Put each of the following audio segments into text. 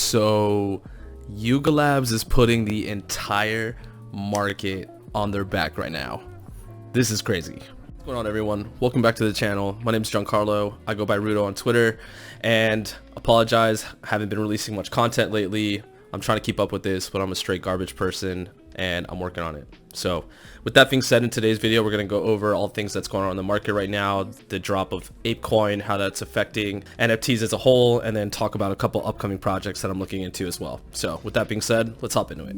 So Hugo Labs is putting the entire market on their back right now. This is crazy. What's going on, everyone? Welcome back to the channel. My name is Giancarlo. I go by Rudo on Twitter, and apologize, haven't been releasing much content lately. I'm trying to keep up with this, but I'm a straight garbage person and I'm working on it. So with that being said, in today's video, we're going to go over all things that's going on in the market right now, the drop of ApeCoin, how that's affecting NFTs as a whole, and then talk about a couple upcoming projects that I'm looking into as well. So with that being said, let's hop into it.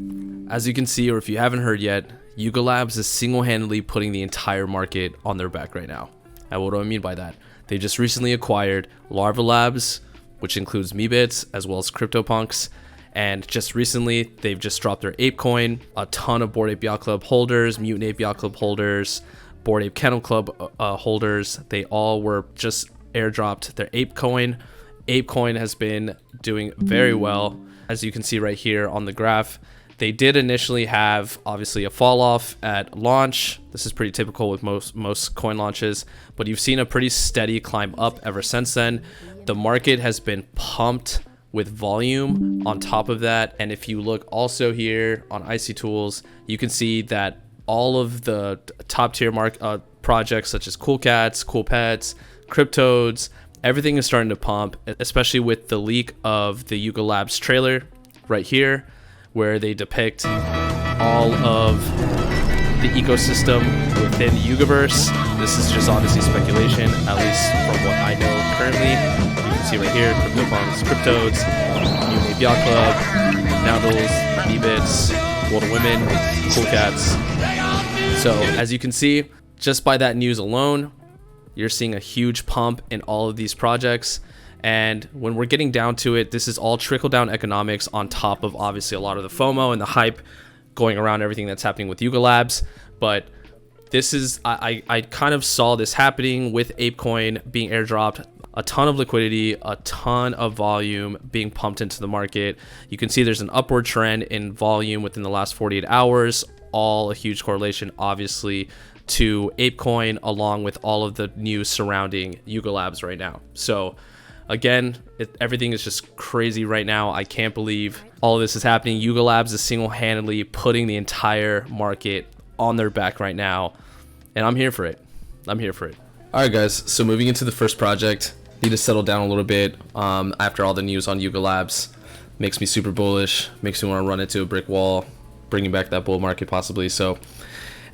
As you can see, or if you haven't heard yet, Hugo Labs is single-handedly putting the entire market on their back right now. And what do I mean by that? They just recently acquired Larva Labs, which includes Meebits as well as CryptoPunks. And just recently, they've just dropped their ApeCoin. A ton of Bored Ape Yacht Club holders, Mutant Ape Yacht Club holders, Bored Ape Kennel Club holders, they all were just airdropped their ApeCoin. ApeCoin has been doing very well, as you can see right here on the graph. They did initially have, obviously, a fall off at launch. This is pretty typical with most coin launches, but you've seen a pretty steady climb up ever since then. The market has been pumped with volume on top of that. And if you look also here on Icy Tools, you can see that all of the top tier projects such as Cool Cats, Cool Pets, Cryptodes, everything is starting to pump, especially with the leak of the Hugo Labs trailer right here, where they depict all of the ecosystem within the Yugaverse. This is just obviously speculation, at least from what I know currently. You can see right here, CryptoPunks, Cryptodes, Mutant Ape Yacht Club, Noodles, Meebits, World of Women, Cool Cats. So as you can see, just by that news alone, you're seeing a huge pump in all of these projects. And when we're getting down to it, this is all trickle-down economics on top of obviously a lot of the FOMO and the hype going around everything that's happening with Hugo Labs. But this is, I kind of saw this happening with ApeCoin being airdropped, a ton of liquidity, a ton of volume being pumped into the market. You can see there's an upward trend in volume within the last 48 hours, all a huge correlation, obviously, to ApeCoin, along with all of the news surrounding Hugo Labs right now. So again, everything is just crazy right now. I can't believe all of this is happening. Hugo Labs is single-handedly putting the entire market on their back right now, and I'm here for it. I'm here for it. All right, guys. So moving into the first project, need to settle down a little bit after all the news on Hugo Labs. Makes me super bullish. Makes me want to run into a brick wall, bringing back that bull market possibly. So,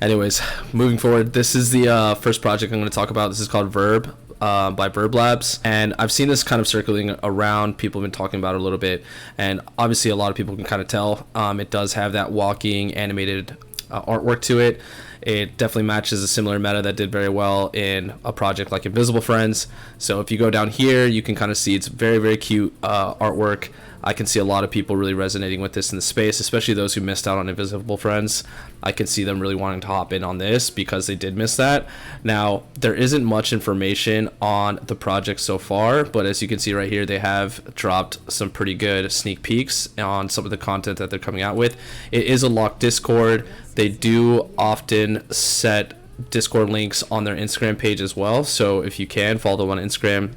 anyways, moving forward, this is the first project I'm going to talk about. This is called Verb. By Verb Labs, and I've seen this kind of circling around. People have been talking about it a little bit, and obviously a lot of people can kind of tell it does have that walking animated artwork to it. It definitely matches a similar meta that did very well in a project like Invisible Friends. So if you go down here, you can kind of see it's very, very cute artwork. I can see a lot of people really resonating with this in the space, especially those who missed out on Invisible Friends. I can see them really wanting to hop in on this because they did miss that. Now, there isn't much information on the project so far, but as you can see right here, they have dropped some pretty good sneak peeks on some of the content that they're coming out with. It is a locked Discord. They do often set Discord links on their Instagram page as well. So if you can, follow them on Instagram,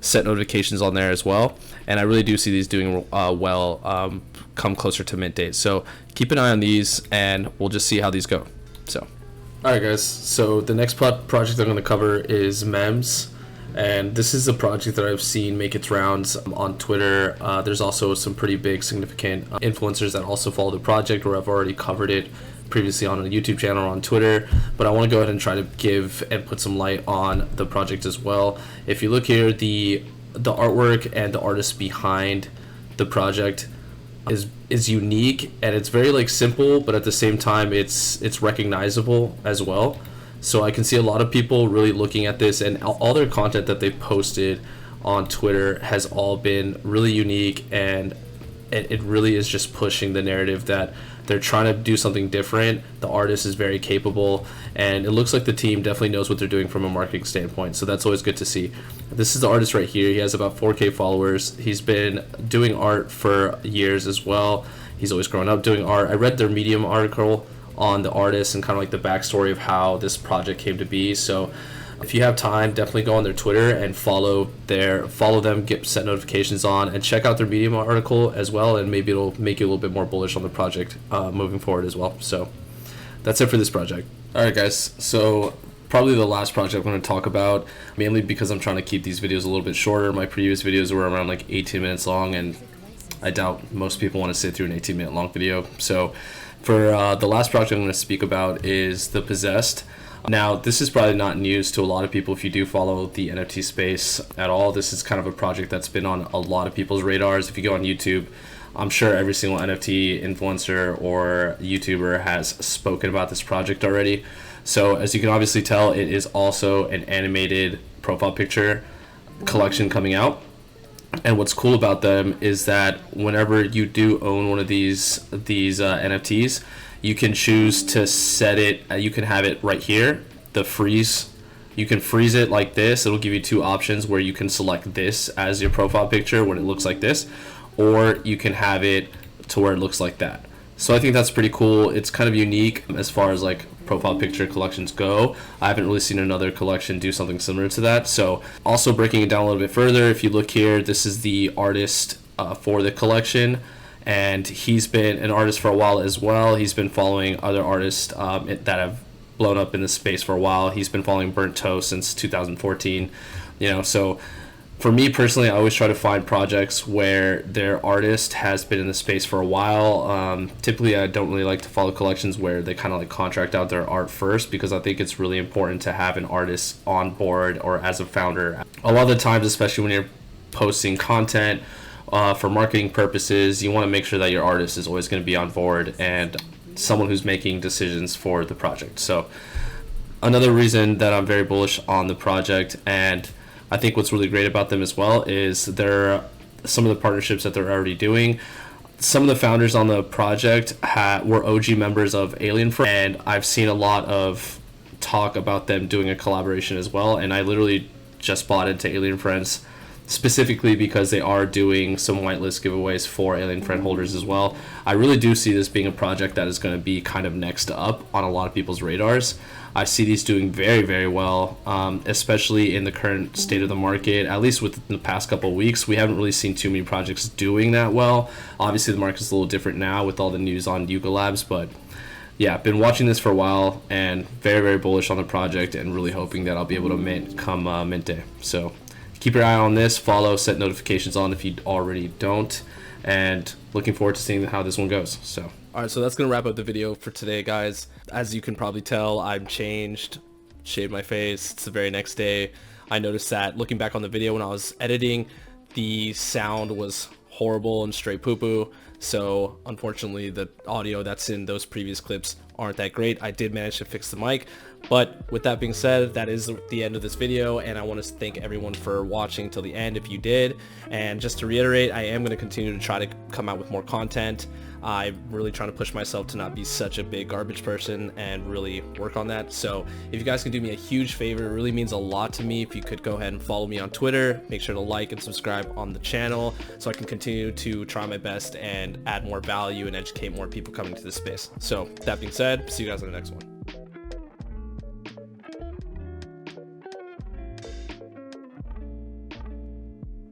set notifications on there as well. And I really do see these doing well come closer to mint date. So keep an eye on these, and we'll just see how these go. So, all right, guys. So the next project I'm going to cover is Mems. And this is a project that I've seen make its rounds on Twitter. There's also some pretty big, significant influencers that also follow the project, or I've already covered it previously on a YouTube channel or on Twitter, but I want to go ahead and try to give and put some light on the project as well. If you look here, the artwork and the artist behind the project is unique, and it's very like simple, but at the same time it's recognizable as well. So I can see a lot of people really looking at this, and all their content that they've posted on Twitter has all been really unique, and it really is just pushing the narrative that they're trying to do something different. The artist is very capable, and it looks like the team definitely knows what they're doing from a marketing standpoint, so that's always good to see. This is the artist right here. He has about 4K followers. He's been doing art for years as well. He's always grown up doing art. I read their Medium article on the artist and kind of like the backstory of how this project came to be, so If you have time, definitely go on their Twitter and follow them, get set notifications on, and check out their Medium article as well, and maybe it'll make you a little bit more bullish on the project moving forward as well. So that's it for this project. All right, guys. So probably the last project I'm going to talk about, mainly because I'm trying to keep these videos a little bit shorter. My previous videos were around like 18 minutes long, and I doubt most people want to sit through an 18-minute long video. So for the last project I'm going to speak about is The Possessed. Now, this is probably not news to a lot of people if you do follow the NFT space at all. This is kind of a project that's been on a lot of people's radars. If you go on YouTube, I'm sure every single NFT influencer or YouTuber has spoken about this project already. So as you can obviously tell, it is also an animated profile picture collection coming out. And what's cool about them is that whenever you do own one of these NFTs, you can choose to set it, you can have it right here, the freeze. You can freeze it like this. It'll give you two options where you can select this as your profile picture when it looks like this, or you can have it to where it looks like that. So I think that's pretty cool. It's kind of unique as far as like profile picture collections go. I haven't really seen another collection do something similar to that. So also breaking it down a little bit further, if you look here, this is the artist for the collection. And he's been an artist for a while as well. He's been following other artists that have blown up in the space for a while. He's been following Burnt Toast since 2014. So for me personally, I always try to find projects where their artist has been in the space for a while. Typically, I don't really like to follow collections where they kind of like contract out their art first, because I think it's really important to have an artist on board or as a founder. A lot of the times, especially when you're posting content, for marketing purposes, you want to make sure that your artist is always going to be on board and someone who's making decisions for the project. So another reason that I'm very bullish on the project, and I think what's really great about them as well, is some of the partnerships that they're already doing. Some of the founders on the project were OG members of Alien Friends, and I've seen a lot of talk about them doing a collaboration as well, and I literally just bought into Alien Friends specifically because they are doing some whitelist giveaways for Alien Friend holders as well. I really do see this being a project that is going to be kind of next up on a lot of people's radars. I see these doing very, very well, especially in the current state of the market. At least within the past couple of weeks, we haven't really seen too many projects doing that well. Obviously, the market's a little different now with all the news on Hugo Labs, but yeah, I've been watching this for a while and very, very bullish on the project, and really hoping that I'll be able to mint come mint day. So keep your eye on this, follow, set notifications on if you already don't, and looking forward to seeing how this one goes. So all right, so that's gonna wrap up the video for today, guys. As you can probably tell, I'm changed, shaved my face. It's the very next day. I noticed that looking back on the video when I was editing, the sound was horrible and straight poo-poo. So unfortunately, the audio that's in those previous clips aren't that great. I did manage to fix the mic, but with that being said, that is the end of this video, and I want to thank everyone for watching till the end if you did. And just to reiterate, I am going to continue to try to come out with more content. I'm really trying to push myself to not be such a big garbage person and really work on that. So if you guys can do me a huge favor, it really means a lot to me if you could go ahead and follow me on Twitter. Make sure to like and subscribe on the channel so I can continue to try my best and add more value and educate more people coming to this space. So that being said, see you guys in the next one.